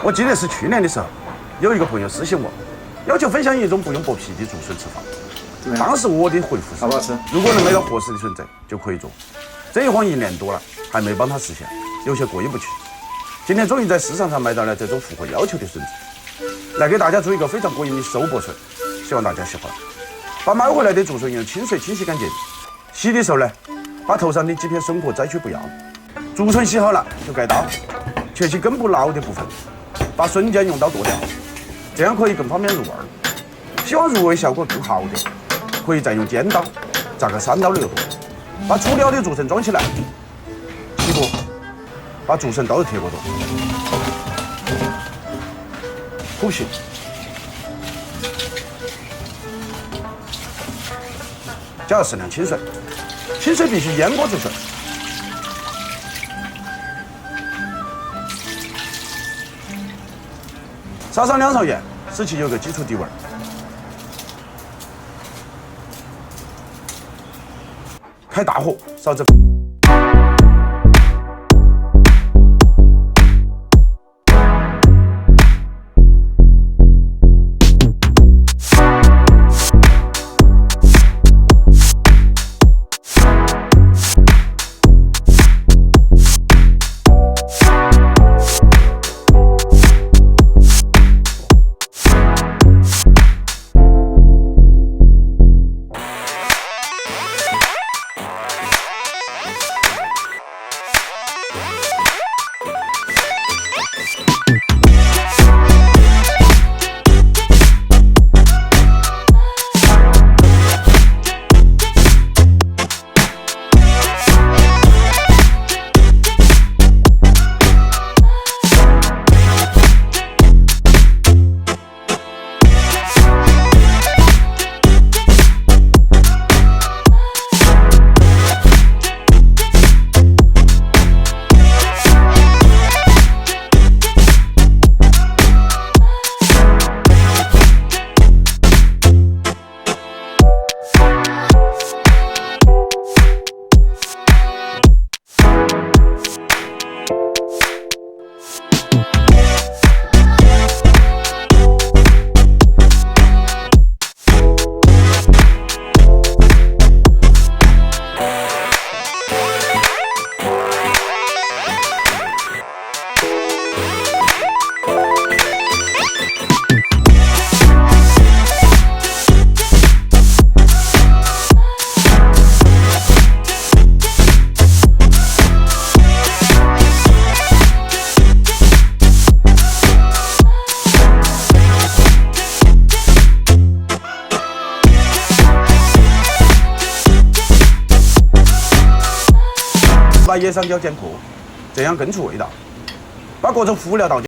我记得是去年的时候，有一个朋友私信我，要求分享一种不用剥皮的竹笋吃法。当时我的回复是：好不好吃？如果能买到合适的笋子，就可以做。这一晃1年多了，还没帮他实现，有些过意不去。今天终于在市场上买到了这种符合要求的笋子，来给大家做一个非常过瘾的收获笋，希望大家喜欢。把买回来的竹笋用清水清洗干净，洗的时候呢，把头上的几片笋壳摘去不要。竹笋洗好了就改刀，切起根部牢的部分，把笋尖用刀剁掉，这样可以更方便入味儿。希望入味效果更好点，可以再用尖刀炸个3到6度。把处理好的竹笋装起来，起锅，把竹笋倒入铁锅中，虎皮，加入适量清水，清水必须淹过竹笋，撒上2勺盐，使其有个基础底味儿。开大火烧至。把野山椒煎破，这样更出味道。把各种辅料倒进。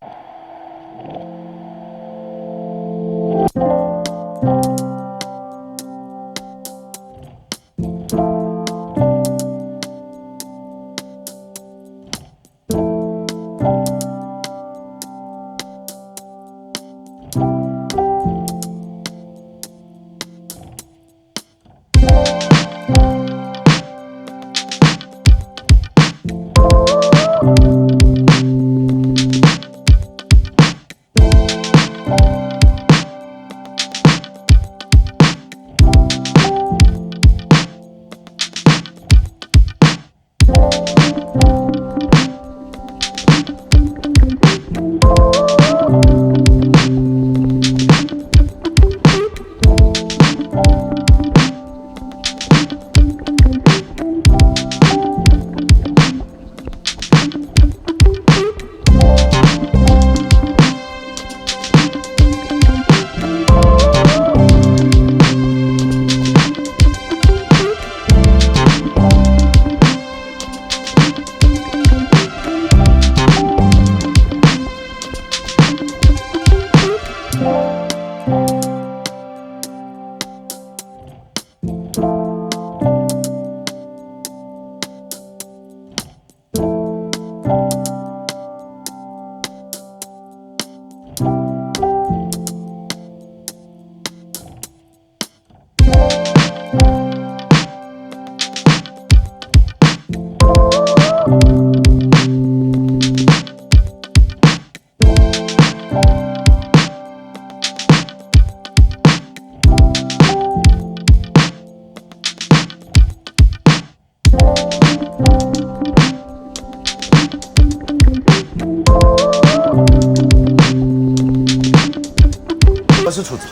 是厨子，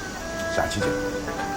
下期见。